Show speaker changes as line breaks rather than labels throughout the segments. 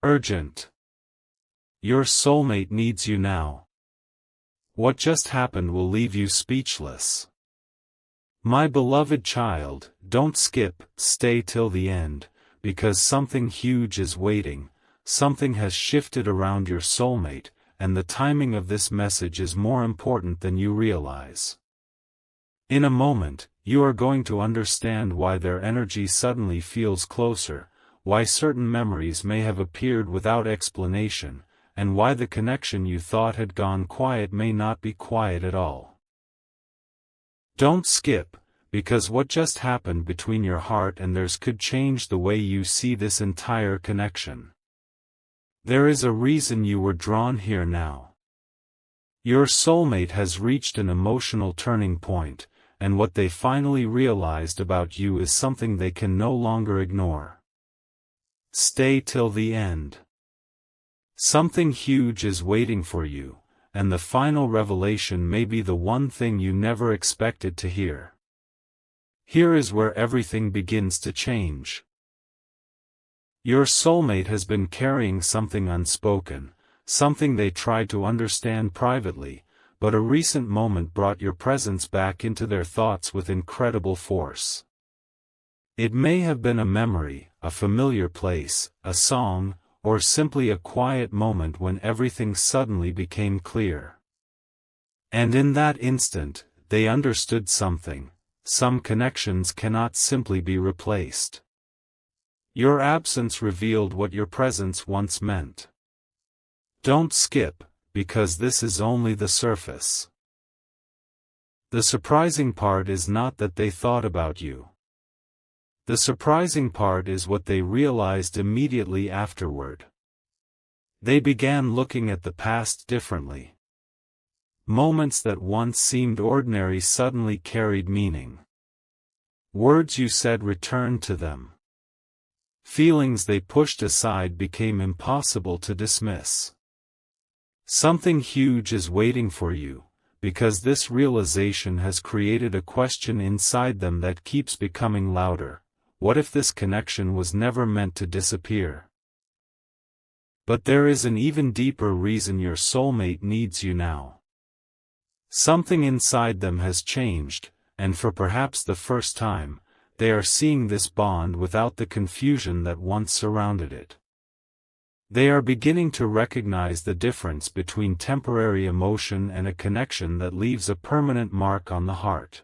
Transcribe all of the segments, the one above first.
Urgent. Your soulmate needs you now. What just happened will leave you speechless. My beloved child, don't skip, stay till the end, because something huge is waiting, something has shifted around your soulmate, and the timing of this message is more important than you realize. In a moment, you are going to understand why their energy suddenly feels closer, why certain memories may have appeared without explanation, and why the connection you thought had gone quiet may not be quiet at all. Don't skip, because what just happened between your heart and theirs could change the way you see this entire connection. There is a reason you were drawn here now. Your soulmate has reached an emotional turning point, and what they finally realized about you is something they can no longer ignore. Stay till the end. Something huge is waiting for you, and the final revelation may be the one thing you never expected to hear. Here is where everything begins to change. Your soulmate has been carrying something unspoken, something they tried to understand privately, but a recent moment brought your presence back into their thoughts with incredible force. It may have been a memory, a familiar place, a song, or simply a quiet moment when everything suddenly became clear. And in that instant, they understood something. Some connections cannot simply be replaced. Your absence revealed what your presence once meant. Don't skip, because this is only the surface. The surprising part is not that they thought about you. The surprising part is what they realized immediately afterward. They began looking at the past differently. Moments that once seemed ordinary suddenly carried meaning. Words you said returned to them. Feelings they pushed aside became impossible to dismiss. Something huge is waiting for you, because this realization has created a question inside them that keeps becoming louder. What if this connection was never meant to disappear? But there is an even deeper reason your soulmate needs you now. Something inside them has changed, and for perhaps the first time, they are seeing this bond without the confusion that once surrounded it. They are beginning to recognize the difference between temporary emotion and a connection that leaves a permanent mark on the heart.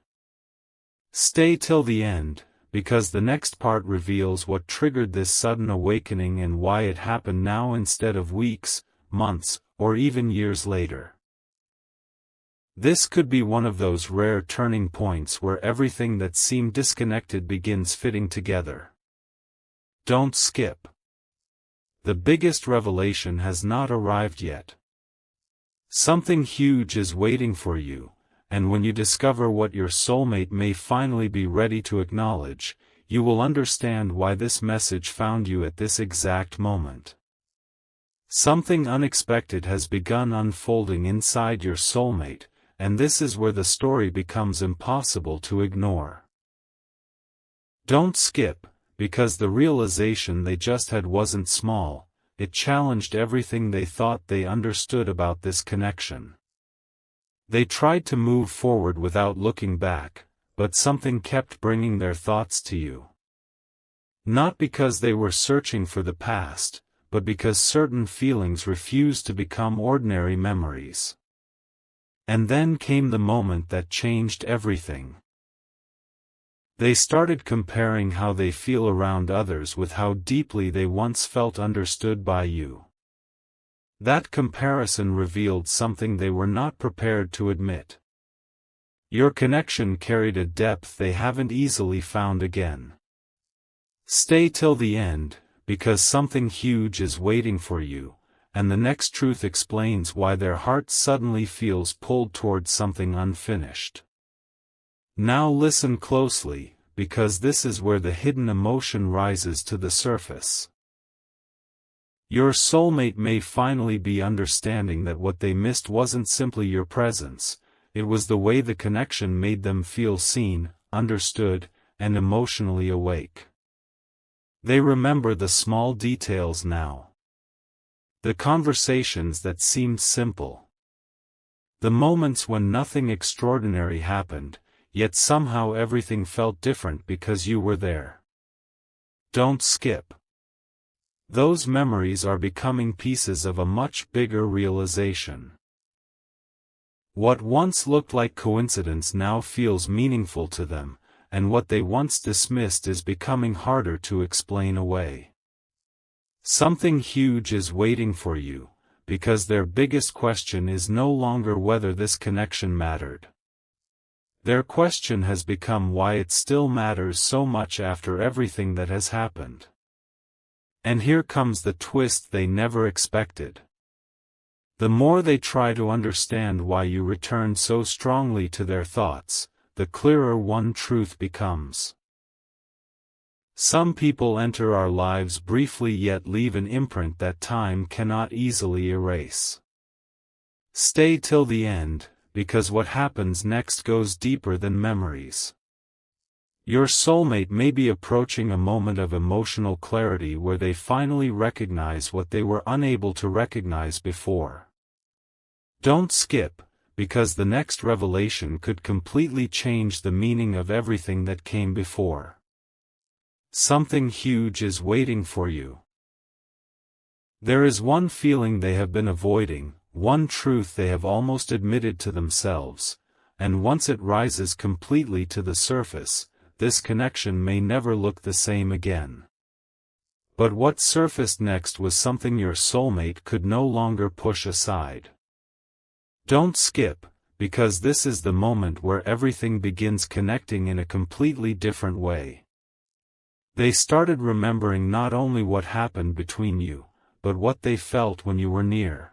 Stay till the end, because the next part reveals what triggered this sudden awakening and why it happened now instead of weeks, months, or even years later. This could be one of those rare turning points where everything that seemed disconnected begins fitting together. Don't skip. The biggest revelation has not arrived yet. Something huge is waiting for you, and when you discover what your soulmate may finally be ready to acknowledge, you will understand why this message found you at this exact moment. Something unexpected has begun unfolding inside your soulmate, and this is where the story becomes impossible to ignore. Don't skip, because the realization they just had wasn't small, it challenged everything they thought they understood about this connection. They tried to move forward without looking back, but something kept bringing their thoughts to you. Not because they were searching for the past, but because certain feelings refused to become ordinary memories. And then came the moment that changed everything. They started comparing how they feel around others with how deeply they once felt understood by you. That comparison revealed something they were not prepared to admit. Your connection carried a depth they haven't easily found again. Stay till the end, because something huge is waiting for you, and the next truth explains why their heart suddenly feels pulled towards something unfinished. Now listen closely, because this is where the hidden emotion rises to the surface. Your soulmate may finally be understanding that what they missed wasn't simply your presence, it was the way the connection made them feel seen, understood, and emotionally awake. They remember the small details now. The conversations that seemed simple. The moments when nothing extraordinary happened, yet somehow everything felt different because you were there. Don't skip. Those memories are becoming pieces of a much bigger realization. What once looked like coincidence now feels meaningful to them, and what they once dismissed is becoming harder to explain away. Something huge is waiting for you, because their biggest question is no longer whether this connection mattered. Their question has become why it still matters so much after everything that has happened. And here comes the twist they never expected. The more they try to understand why you return so strongly to their thoughts, the clearer one truth becomes. Some people enter our lives briefly yet leave an imprint that time cannot easily erase. Stay till the end, because what happens next goes deeper than memories. Your soulmate may be approaching a moment of emotional clarity where they finally recognize what they were unable to recognize before. Don't skip, because the next revelation could completely change the meaning of everything that came before. Something huge is waiting for you. There is one feeling they have been avoiding, one truth they have almost admitted to themselves, and once it rises completely to the surface, this connection may never look the same again. But what surfaced next was something your soulmate could no longer push aside. Don't skip, because this is the moment where everything begins connecting in a completely different way. They started remembering not only what happened between you, but what they felt when you were near.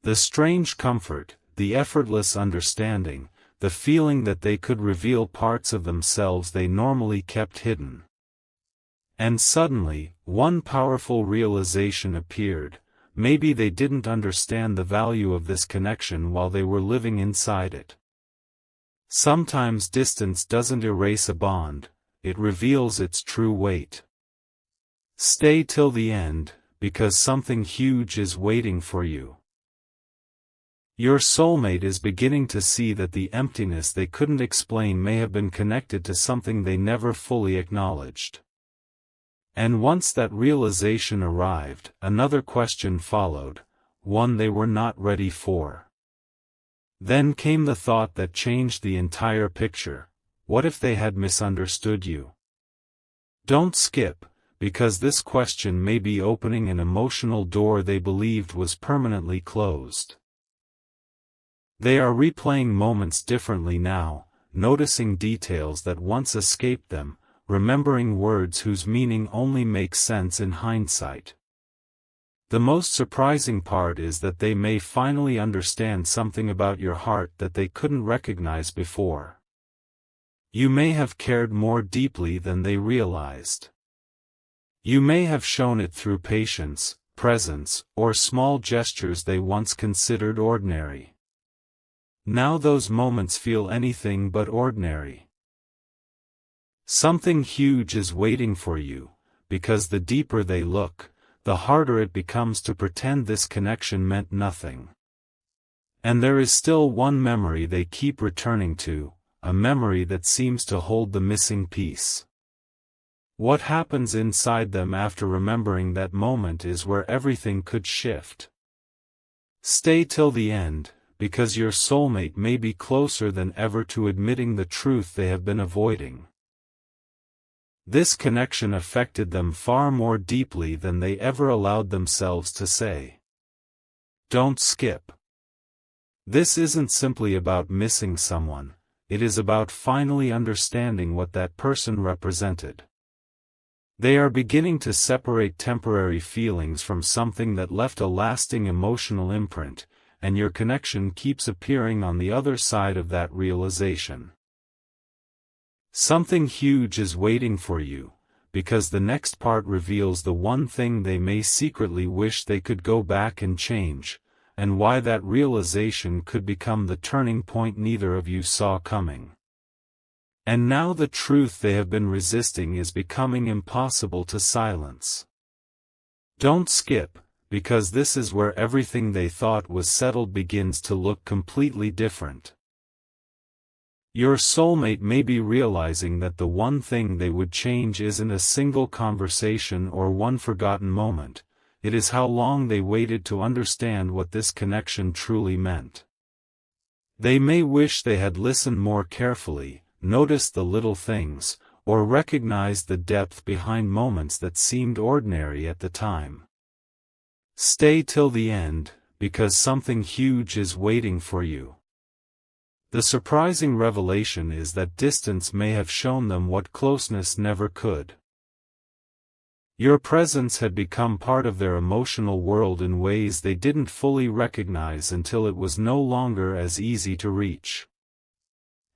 The strange comfort, the effortless understanding, the feeling that they could reveal parts of themselves they normally kept hidden. And suddenly, one powerful realization appeared: maybe they didn't understand the value of this connection while they were living inside it. Sometimes distance doesn't erase a bond, it reveals its true weight. Stay till the end, because something huge is waiting for you. Your soulmate is beginning to see that the emptiness they couldn't explain may have been connected to something they never fully acknowledged. And once that realization arrived, another question followed, one they were not ready for. Then came the thought that changed the entire picture: what if they had misunderstood you? Don't skip, because this question may be opening an emotional door they believed was permanently closed. They are replaying moments differently now, noticing details that once escaped them, remembering words whose meaning only makes sense in hindsight. The most surprising part is that they may finally understand something about your heart that they couldn't recognize before. You may have cared more deeply than they realized. You may have shown it through patience, presence, or small gestures they once considered ordinary. Now those moments feel anything but ordinary. Something huge is waiting for you, because the deeper they look, the harder it becomes to pretend this connection meant nothing. And there is still one memory they keep returning to, a memory that seems to hold the missing piece. What happens inside them after remembering that moment is where everything could shift. Stay till the end, because your soulmate may be closer than ever to admitting the truth they have been avoiding. This connection affected them far more deeply than they ever allowed themselves to say. Don't skip. This isn't simply about missing someone, it is about finally understanding what that person represented. They are beginning to separate temporary feelings from something that left a lasting emotional imprint, and your connection keeps appearing on the other side of that realization. Something huge is waiting for you, because the next part reveals the one thing they may secretly wish they could go back and change, and why that realization could become the turning point neither of you saw coming. And now the truth they have been resisting is becoming impossible to silence. Don't skip, because this is where everything they thought was settled begins to look completely different. Your soulmate may be realizing that the one thing they would change isn't a single conversation or one forgotten moment, it is how long they waited to understand what this connection truly meant. They may wish they had listened more carefully, noticed the little things, or recognized the depth behind moments that seemed ordinary at the time. Stay till the end, because something huge is waiting for you. The surprising revelation is that distance may have shown them what closeness never could. Your presence had become part of their emotional world in ways they didn't fully recognize until it was no longer as easy to reach.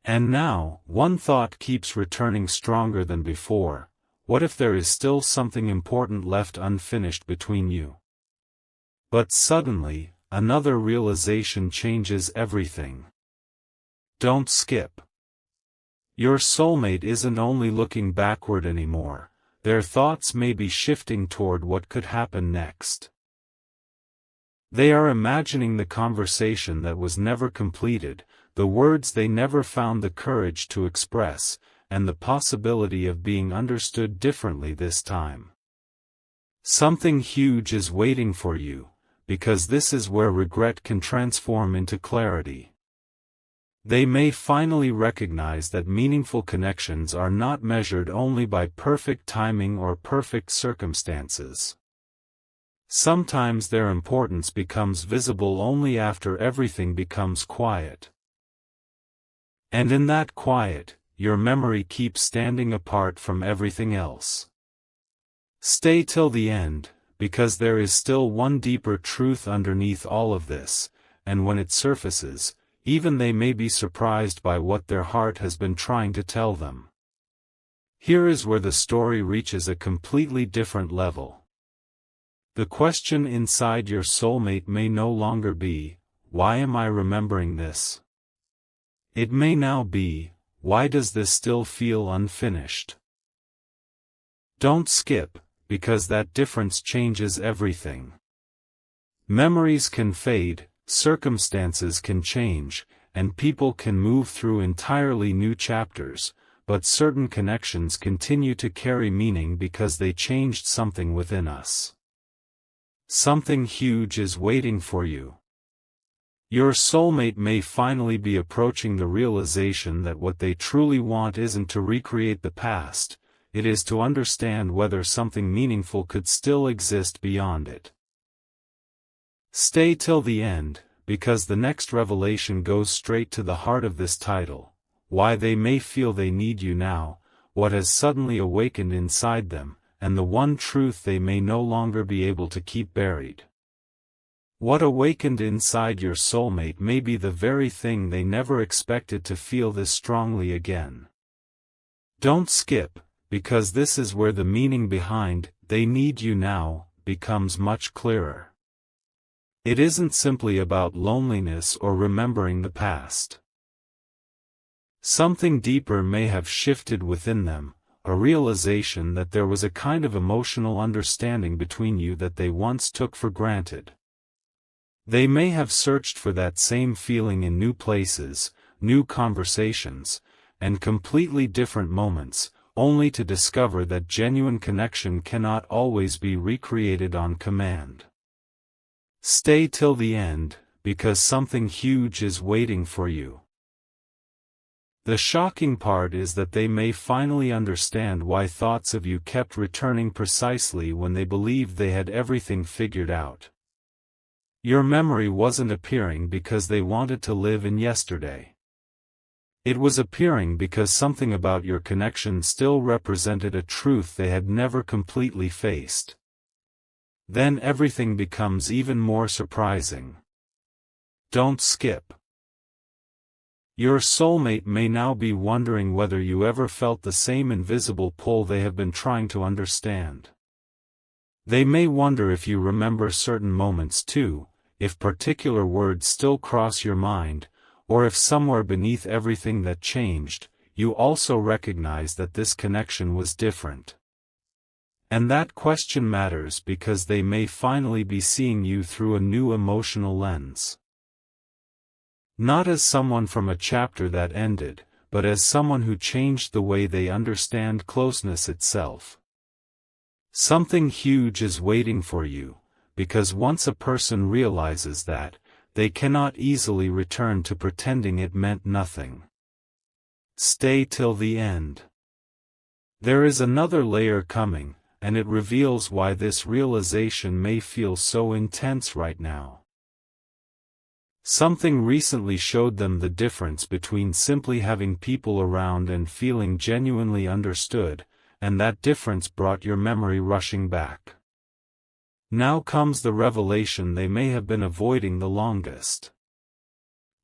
And now, one thought keeps returning stronger than before: what if there is still something important left unfinished between you? But suddenly, another realization changes everything. Don't skip. Your soulmate isn't only looking backward anymore, their thoughts may be shifting toward what could happen next. They are imagining the conversation that was never completed, the words they never found the courage to express, and the possibility of being understood differently this time. Something huge is waiting for you, because this is where regret can transform into clarity. They may finally recognize that meaningful connections are not measured only by perfect timing or perfect circumstances. Sometimes their importance becomes visible only after everything becomes quiet. And in that quiet, your memory keeps standing apart from everything else. Stay till the end, because there is still one deeper truth underneath all of this, and when it surfaces, even they may be surprised by what their heart has been trying to tell them. Here is where the story reaches a completely different level. The question inside your soulmate may no longer be, "Why am I remembering this?" It may now be, "Why does this still feel unfinished?" Don't skip, because that difference changes everything. Memories can fade, circumstances can change, and people can move through entirely new chapters, but certain connections continue to carry meaning because they changed something within us. Something huge is waiting for you. Your soulmate may finally be approaching the realization that what they truly want isn't to recreate the past, it is to understand whether something meaningful could still exist beyond it. Stay till the end, because the next revelation goes straight to the heart of this title: why they may feel they need you now, what has suddenly awakened inside them, and the one truth they may no longer be able to keep buried. What awakened inside your soulmate may be the very thing they never expected to feel this strongly again. Don't skip, because this is where the meaning behind "they need you now" becomes much clearer. It isn't simply about loneliness or remembering the past. Something deeper may have shifted within them, a realization that there was a kind of emotional understanding between you that they once took for granted. They may have searched for that same feeling in new places, new conversations, and completely different moments, only to discover that genuine connection cannot always be recreated on command. Stay till the end, because something huge is waiting for you. The shocking part is that they may finally understand why thoughts of you kept returning precisely when they believed they had everything figured out. Your memory wasn't appearing because they wanted to live in yesterday. It was appearing because something about your connection still represented a truth they had never completely faced. Then everything becomes even more surprising. Don't skip. Your soulmate may now be wondering whether you ever felt the same invisible pull they have been trying to understand. They may wonder if you remember certain moments too, if particular words still cross your mind, or if somewhere beneath everything that changed, you also recognize that this connection was different. And that question matters because they may finally be seeing you through a new emotional lens. Not as someone from a chapter that ended, but as someone who changed the way they understand closeness itself. Something huge is waiting for you, because once a person realizes that, they cannot easily return to pretending it meant nothing. Stay till the end. There is another layer coming, and it reveals why this realization may feel so intense right now. Something recently showed them the difference between simply having people around and feeling genuinely understood, and that difference brought your memory rushing back. Now comes the revelation they may have been avoiding the longest.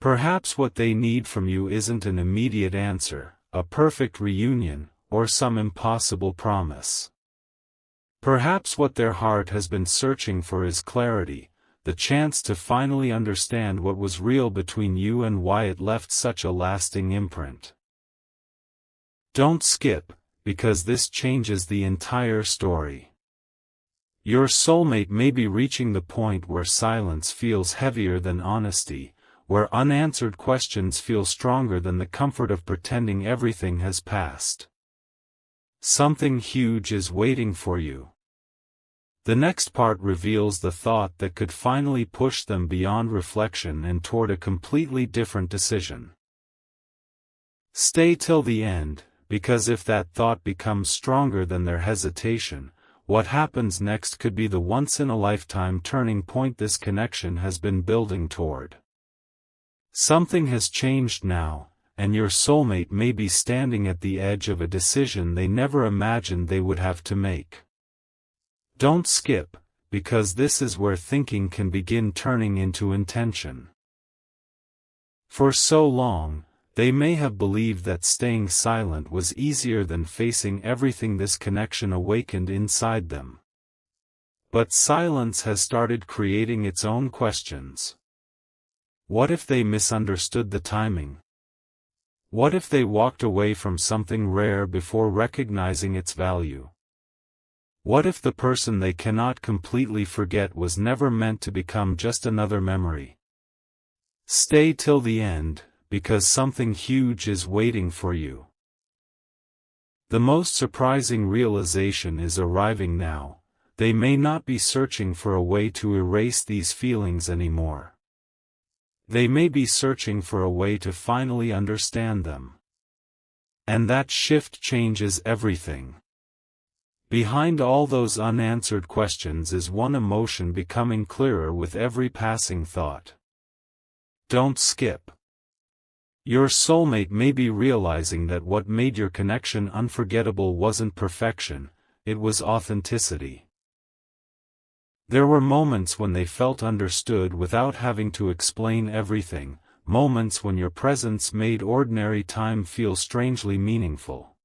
Perhaps what they need from you isn't an immediate answer, a perfect reunion, or some impossible promise. Perhaps what their heart has been searching for is clarity, the chance to finally understand what was real between you and why it left such a lasting imprint. Don't skip, because this changes the entire story. Your soulmate may be reaching the point where silence feels heavier than honesty, where unanswered questions feel stronger than the comfort of pretending everything has passed. Something huge is waiting for you. The next part reveals the thought that could finally push them beyond reflection and toward a completely different decision. Stay till the end, because if that thought becomes stronger than their hesitation, what happens next could be the once-in-a-lifetime turning point this connection has been building toward. Something has changed now, and your soulmate may be standing at the edge of a decision they never imagined they would have to make. Don't skip, because this is where thinking can begin turning into intention. For so long, they may have believed that staying silent was easier than facing everything this connection awakened inside them. But silence has started creating its own questions. What if they misunderstood the timing? What if they walked away from something rare before recognizing its value? What if the person they cannot completely forget was never meant to become just another memory? Stay till the end, because something huge is waiting for you. The most surprising realization is arriving now. They may not be searching for a way to erase these feelings anymore. They may be searching for a way to finally understand them. And that shift changes everything. Behind all those unanswered questions is one emotion becoming clearer with every passing thought. Don't skip. Your soulmate may be realizing that what made your connection unforgettable wasn't perfection, it was authenticity. There were moments when they felt understood without having to explain everything, moments when your presence made ordinary time feel strangely meaningful.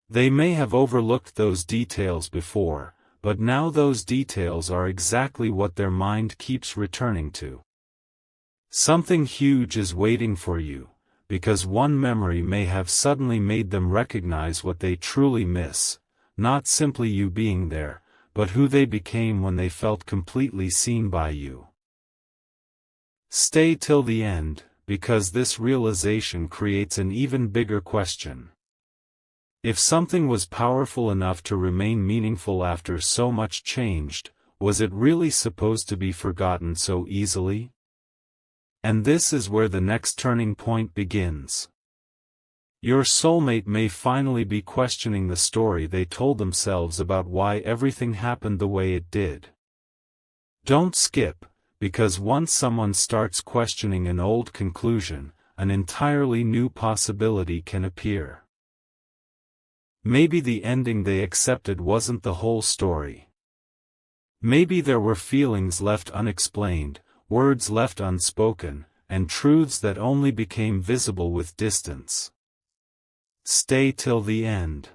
They may have overlooked those details before, but now those details are exactly what their mind keeps returning to. Something huge is waiting for you, because one memory may have suddenly made them recognize what they truly miss, not simply you being there, but who they became when they felt completely seen by you. Stay till the end, because this realization creates an even bigger question. If something was powerful enough to remain meaningful after so much changed, was it really supposed to be forgotten so easily? And this is where the next turning point begins. Your soulmate may finally be questioning the story they told themselves about why everything happened the way it did. Don't skip, because once someone starts questioning an old conclusion, an entirely new possibility can appear. Maybe the ending they accepted wasn't the whole story. Maybe there were feelings left unexplained, words left unspoken, and truths that only became visible with distance. Stay till the end.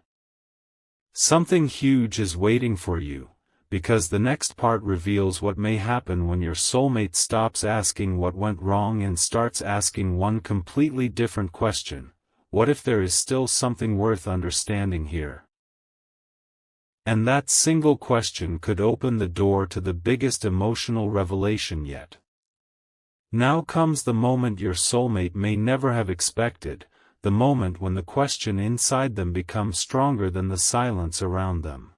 Something huge is waiting for you, because the next part reveals what may happen when your soulmate stops asking what went wrong and starts asking one completely different question: what if there is still something worth understanding here? And that single question could open the door to the biggest emotional revelation yet. Now comes the moment your soulmate may never have expected, the moment when the question inside them becomes stronger than the silence around them.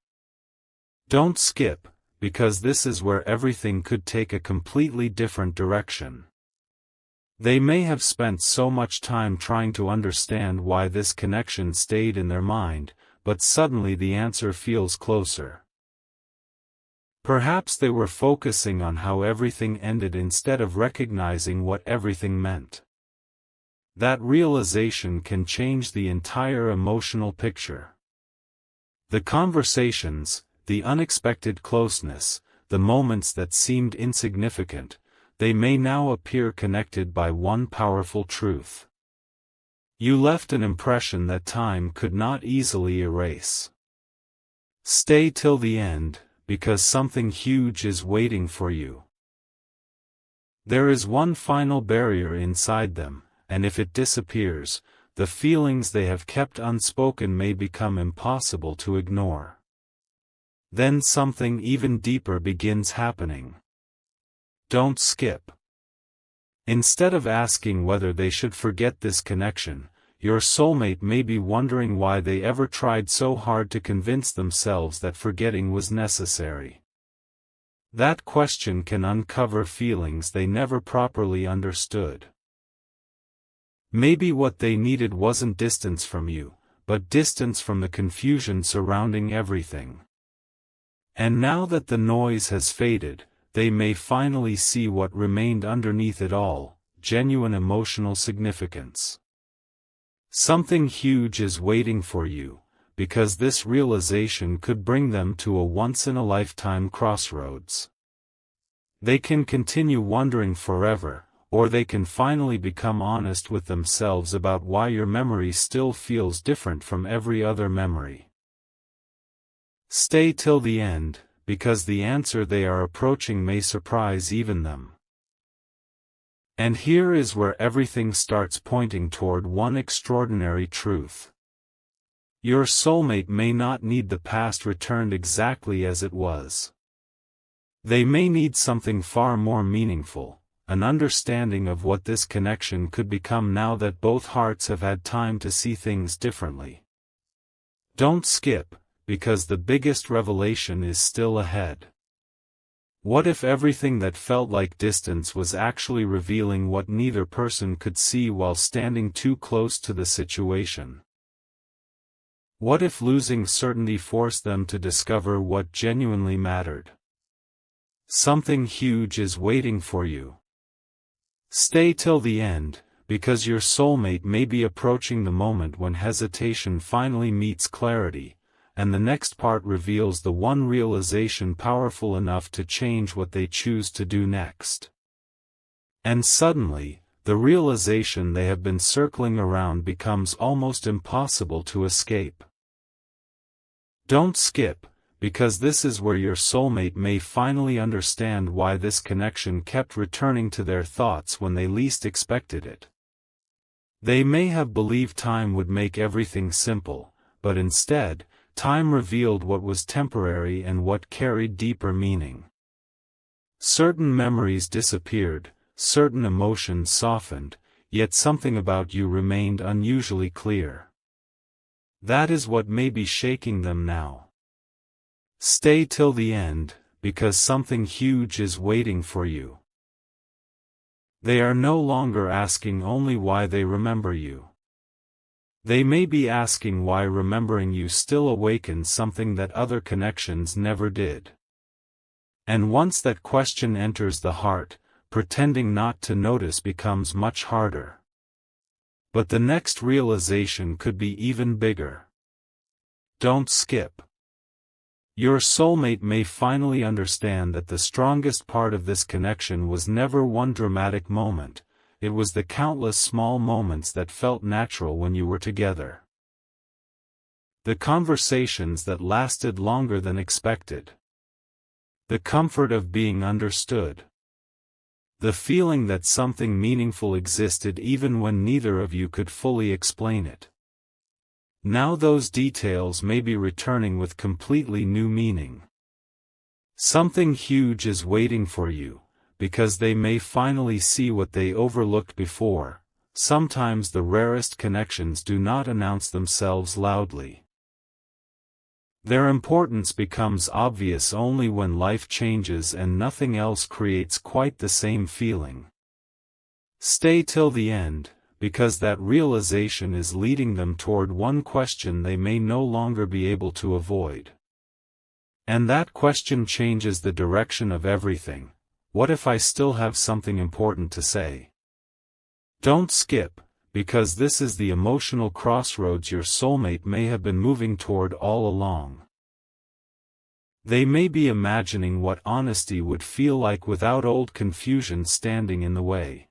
Don't skip, because this is where everything could take a completely different direction. They may have spent so much time trying to understand why this connection stayed in their mind, but suddenly the answer feels closer. Perhaps they were focusing on how everything ended instead of recognizing what everything meant. That realization can change the entire emotional picture. The conversations, the unexpected closeness, the moments that seemed insignificant, they may now appear connected by one powerful truth. You left an impression that time could not easily erase. Stay till the end, because something huge is waiting for you. There is one final barrier inside them, and if it disappears, the feelings they have kept unspoken may become impossible to ignore. Then something even deeper begins happening. Don't skip. Instead of asking whether they should forget this connection, your soulmate may be wondering why they ever tried so hard to convince themselves that forgetting was necessary. That question can uncover feelings they never properly understood. Maybe what they needed wasn't distance from you, but distance from the confusion surrounding everything. And now that the noise has faded, they may finally see what remained underneath it all: genuine emotional significance. Something huge is waiting for you, because this realization could bring them to a once-in-a-lifetime crossroads. They can continue wondering forever, or they can finally become honest with themselves about why your memory still feels different from every other memory. Stay till the end, because the answer they are approaching may surprise even them. And here is where everything starts pointing toward one extraordinary truth. Your soulmate may not need the past returned exactly as it was. They may need something far more meaningful, an understanding of what this connection could become now that both hearts have had time to see things differently. Don't skip, because the biggest revelation is still ahead. What if everything that felt like distance was actually revealing what neither person could see while standing too close to the situation? What if losing certainty forced them to discover what genuinely mattered? Something huge is waiting for you. Stay till the end, because your soulmate may be approaching the moment when hesitation finally meets clarity, and the next part reveals the one realization powerful enough to change what they choose to do next. And suddenly, the realization they have been circling around becomes almost impossible to escape. Don't skip, because this is where your soulmate may finally understand why this connection kept returning to their thoughts when they least expected it. They may have believed time would make everything simple, but instead, time revealed what was temporary and what carried deeper meaning. Certain memories disappeared, certain emotions softened, yet something about you remained unusually clear. That is what may be shaking them now. Stay till the end, because something huge is waiting for you. They are no longer asking only why they remember you. They may be asking why remembering you still awakens something that other connections never did. And once that question enters the heart, pretending not to notice becomes much harder. But the next realization could be even bigger. Don't skip. Your soulmate may finally understand that the strongest part of this connection was never one dramatic moment. It was the countless small moments that felt natural when you were together. The conversations that lasted longer than expected. The comfort of being understood. The feeling that something meaningful existed even when neither of you could fully explain it. Now those details may be returning with completely new meaning. Something huge is waiting for you, because they may finally see what they overlooked before. Sometimes the rarest connections do not announce themselves loudly. Their importance becomes obvious only when life changes and nothing else creates quite the same feeling. Stay till the end, because that realization is leading them toward one question they may no longer be able to avoid. And that question changes the direction of everything. What if I still have something important to say? Don't skip, because this is the emotional crossroads your soulmate may have been moving toward all along. They may be imagining what honesty would feel like without old confusion standing in the way.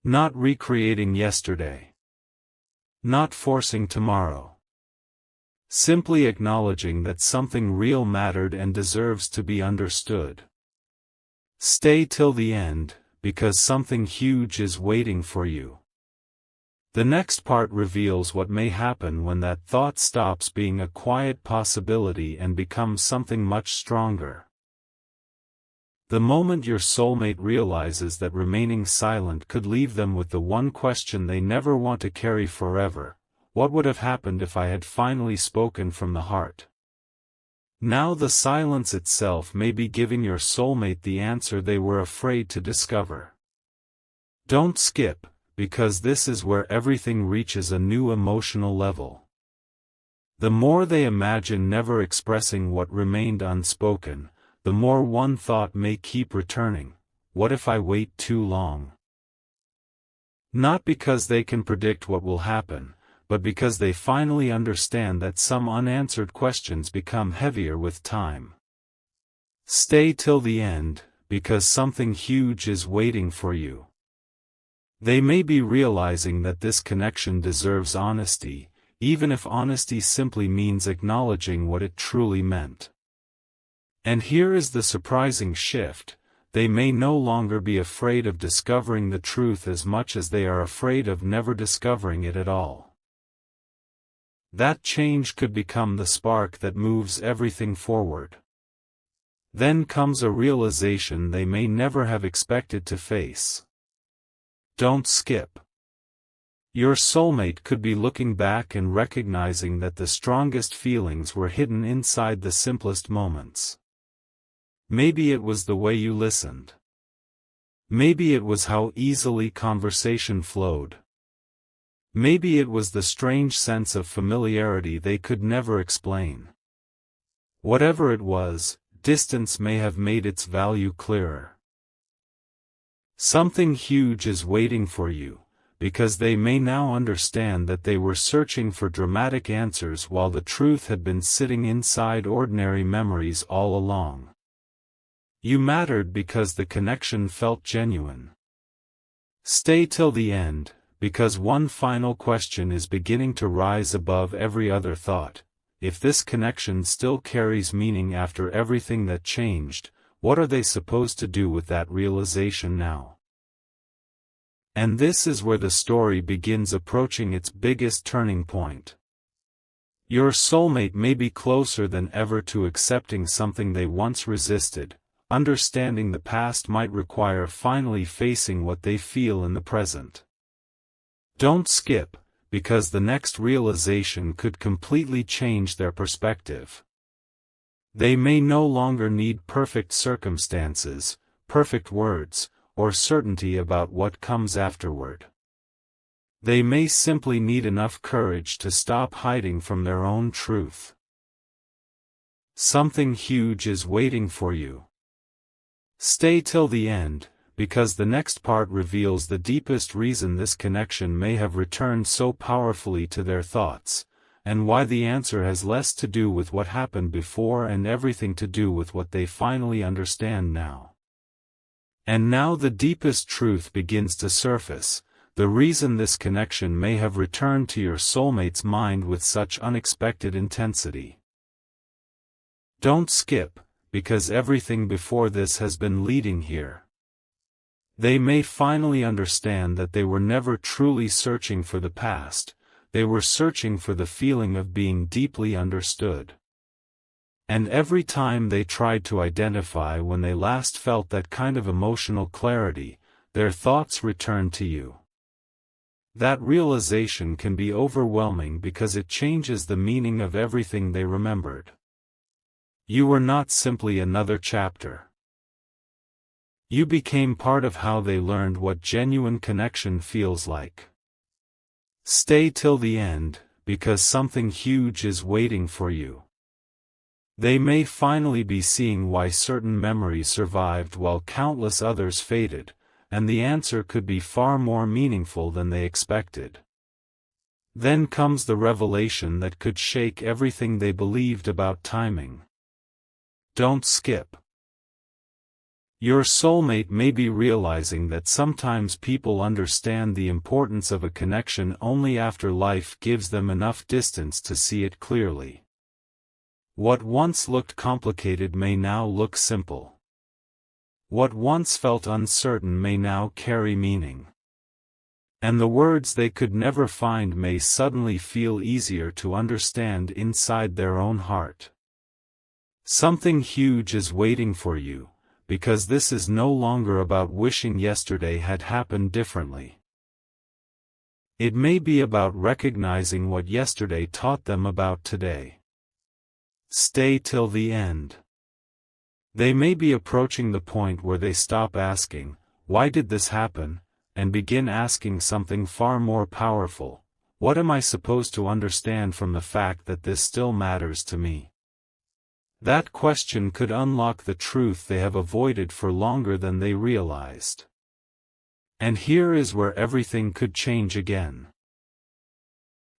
Not recreating yesterday. Not forcing tomorrow. Simply acknowledging that something real mattered and deserves to be understood. Stay till the end, because something huge is waiting for you. The next part reveals what may happen when that thought stops being a quiet possibility and becomes something much stronger. The moment your soulmate realizes that remaining silent could leave them with the one question they never want to carry forever: what would have happened if I had finally spoken from the heart? Now the silence itself may be giving your soulmate the answer they were afraid to discover. Don't skip, because this is where everything reaches a new emotional level. The more they imagine never expressing what remained unspoken, the more one thought may keep returning: what if I wait too long? Not because they can predict what will happen, but because they finally understand that some unanswered questions become heavier with time. Stay till the end, because something huge is waiting for you. They may be realizing that this connection deserves honesty, even if honesty simply means acknowledging what it truly meant. And here is the surprising shift: they may no longer be afraid of discovering the truth as much as they are afraid of never discovering it at all. That change could become the spark that moves everything forward. Then comes a realization they may never have expected to face. Don't skip. Your soulmate could be looking back and recognizing that the strongest feelings were hidden inside the simplest moments. Maybe it was the way you listened. Maybe it was how easily conversation flowed. Maybe it was the strange sense of familiarity they could never explain. Whatever it was, distance may have made its value clearer. Something huge is waiting for you, because they may now understand that they were searching for dramatic answers while the truth had been sitting inside ordinary memories all along. You mattered because the connection felt genuine. Stay till the end, because one final question is beginning to rise above every other thought: if this connection still carries meaning after everything that changed, what are they supposed to do with that realization now? And this is where the story begins approaching its biggest turning point. Your soulmate may be closer than ever to accepting something they once resisted. Understanding the past might require finally facing what they feel in the present. Don't skip, because the next realization could completely change their perspective. They may no longer need perfect circumstances, perfect words, or certainty about what comes afterward. They may simply need enough courage to stop hiding from their own truth. Something huge is waiting for you. Stay till the end, because the next part reveals the deepest reason this connection may have returned so powerfully to their thoughts, and why the answer has less to do with what happened before and everything to do with what they finally understand now. And now the deepest truth begins to surface: the reason this connection may have returned to your soulmate's mind with such unexpected intensity. Don't skip, because everything before this has been leading here. They may finally understand that they were never truly searching for the past, they were searching for the feeling of being deeply understood. And every time they tried to identify when they last felt that kind of emotional clarity, their thoughts returned to you. That realization can be overwhelming because it changes the meaning of everything they remembered. You were not simply another chapter. You became part of how they learned what genuine connection feels like. Stay till the end, because something huge is waiting for you. They may finally be seeing why certain memories survived while countless others faded, and the answer could be far more meaningful than they expected. Then comes the revelation that could shake everything they believed about timing. Don't skip. Your soulmate may be realizing that sometimes people understand the importance of a connection only after life gives them enough distance to see it clearly. What once looked complicated may now look simple. What once felt uncertain may now carry meaning. And the words they could never find may suddenly feel easier to understand inside their own heart. Something huge is waiting for you, because this is no longer about wishing yesterday had happened differently. It may be about recognizing what yesterday taught them about today. Stay till the end. They may be approaching the point where they stop asking, "Why did this happen?" and begin asking something far more powerful, "What am I supposed to understand from the fact that this still matters to me?" That question could unlock the truth they have avoided for longer than they realized. And here is where everything could change again.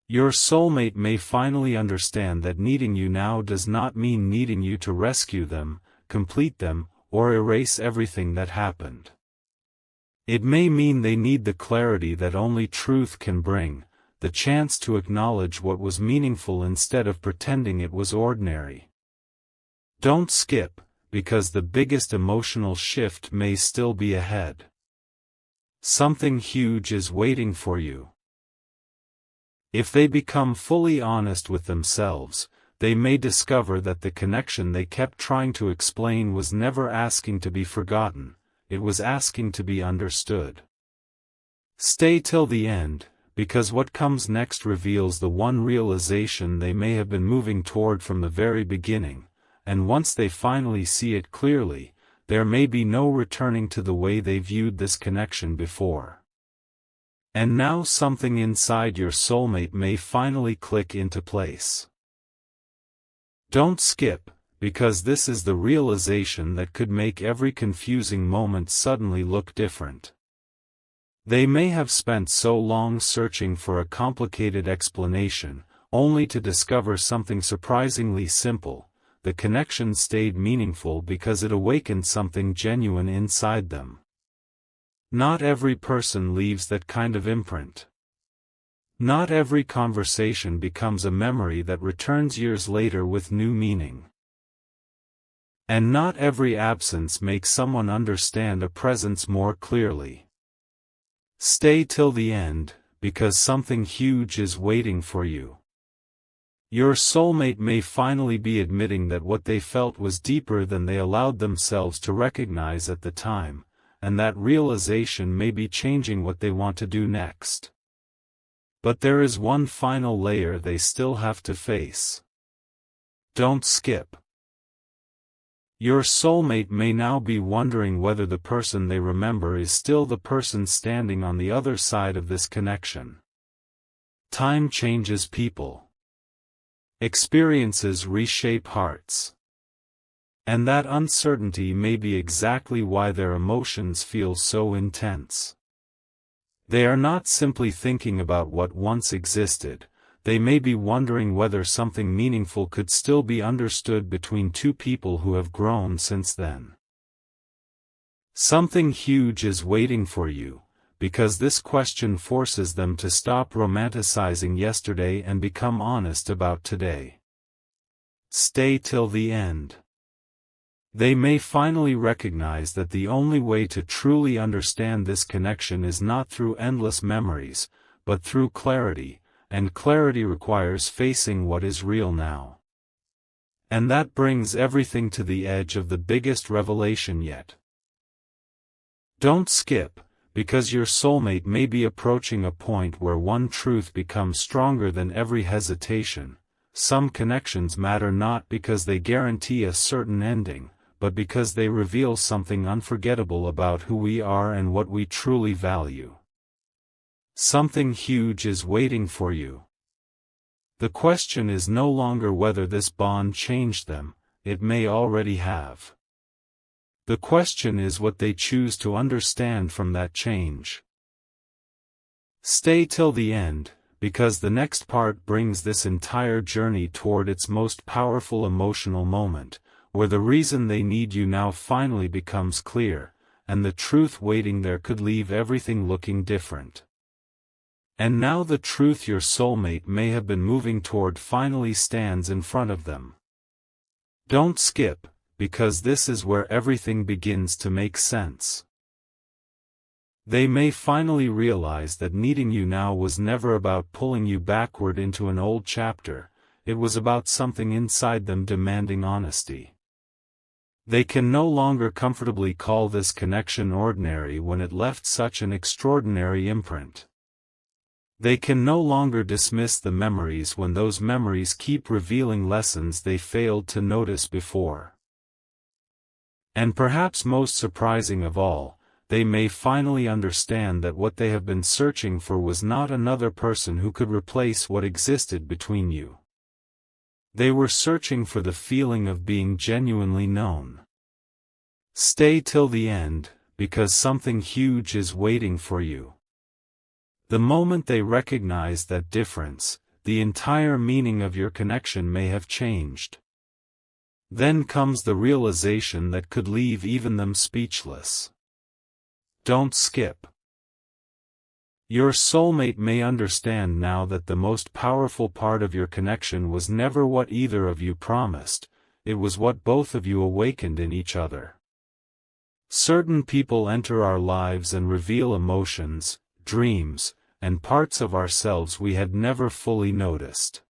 Your soulmate may finally understand that needing you now does not mean needing you to rescue them, complete them, or erase everything that happened. It may mean they need the clarity that only truth can bring, the chance to acknowledge what was meaningful instead of pretending it was ordinary. Don't skip, because the biggest emotional shift may still be ahead. Something huge is waiting for you. If they become fully honest with themselves, they may discover that the connection they kept trying to explain was never asking to be forgotten, it was asking to be understood. Stay till the end, because what comes next reveals the one realization they may have been moving toward from the very beginning, and once they finally see it clearly, there may be no returning to the way they viewed this connection before. And now something inside your soulmate may finally click into place. Don't skip, because this is the realization that could make every confusing moment suddenly look different. They may have spent so long searching for a complicated explanation, only to discover something surprisingly simple. The connection stayed meaningful because it awakened something genuine inside them. Not every person leaves that kind of imprint. Not every conversation becomes a memory that returns years later with new meaning. And not every absence makes someone understand a presence more clearly. Stay till the end, because something huge is waiting for you. Your soulmate may finally be admitting that what they felt was deeper than they allowed themselves to recognize at the time, and that realization may be changing what they want to do next. But there is one final layer they still have to face. Don't skip. Your soulmate may now be wondering whether the person they remember is still the person standing on the other side of this connection. Time changes people. Experiences reshape hearts. And that uncertainty may be exactly why their emotions feel so intense. They are not simply thinking about what once existed, they may be wondering whether something meaningful could still be understood between two people who have grown since then. Something huge is waiting for you, because this question forces them to stop romanticizing yesterday and become honest about today. Stay till the end. They may finally recognize that the only way to truly understand this connection is not through endless memories, but through clarity, and clarity requires facing what is real now. And that brings everything to the edge of the biggest revelation yet. Don't skip, because your soulmate may be approaching a point where one truth becomes stronger than every hesitation. Some connections matter not because they guarantee a certain ending, but because they reveal something unforgettable about who we are and what we truly value. Something huge is waiting for you. The question is no longer whether this bond changed them, it may already have. The question is what they choose to understand from that change. Stay till the end, because the next part brings this entire journey toward its most powerful emotional moment, where the reason they need you now finally becomes clear, and the truth waiting there could leave everything looking different. And now the truth your soulmate may have been moving toward finally stands in front of them. Don't skip, because this is where everything begins to make sense. They may finally realize that needing you now was never about pulling you backward into an old chapter, it was about something inside them demanding honesty. They can no longer comfortably call this connection ordinary when it left such an extraordinary imprint. They can no longer dismiss the memories when those memories keep revealing lessons they failed to notice before. And perhaps most surprising of all, they may finally understand that what they have been searching for was not another person who could replace what existed between you. They were searching for the feeling of being genuinely known. Stay till the end, because something huge is waiting for you. The moment they recognize that difference, the entire meaning of your connection may have changed. Then comes the realization that could leave even them speechless. Don't skip. Your soulmate may understand now that the most powerful part of your connection was never what either of you promised, it was what both of you awakened in each other. Certain people enter our lives and reveal emotions, dreams, and parts of ourselves we had never fully noticed.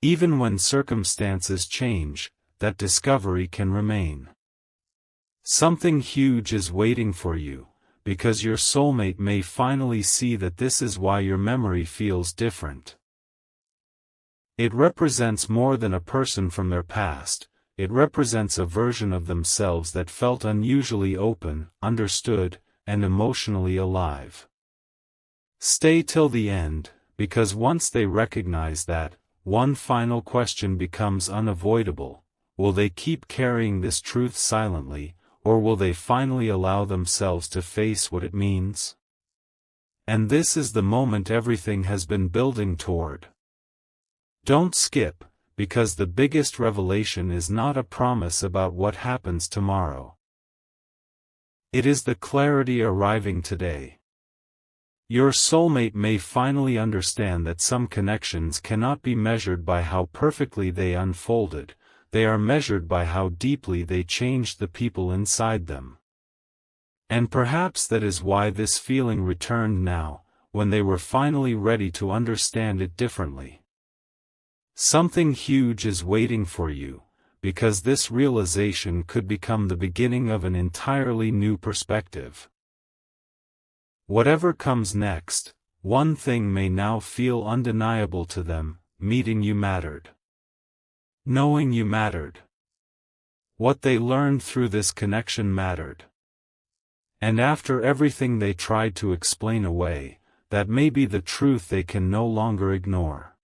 Even when circumstances change, that discovery can remain. Something huge is waiting for you, because your soulmate may finally see that this is why your memory feels different. It represents more than a person from their past, it represents a version of themselves that felt unusually open, understood, and emotionally alive. Stay till the end, because once they recognize that, one final question becomes unavoidable: will they keep carrying this truth silently, or will they finally allow themselves to face what it means? And this is the moment everything has been building toward. Don't skip, because the biggest revelation is not a promise about what happens tomorrow. It is the clarity arriving today. Your soulmate may finally understand that some connections cannot be measured by how perfectly they unfolded, they are measured by how deeply they changed the people inside them. And perhaps that is why this feeling returned now, when they were finally ready to understand it differently. Something huge is waiting for you, because this realization could become the beginning of an entirely new perspective. Whatever comes next, one thing may now feel undeniable to them: meeting you mattered. Knowing you mattered. What they learned through this connection mattered. And after everything they tried to explain away, that may be the truth they can no longer ignore.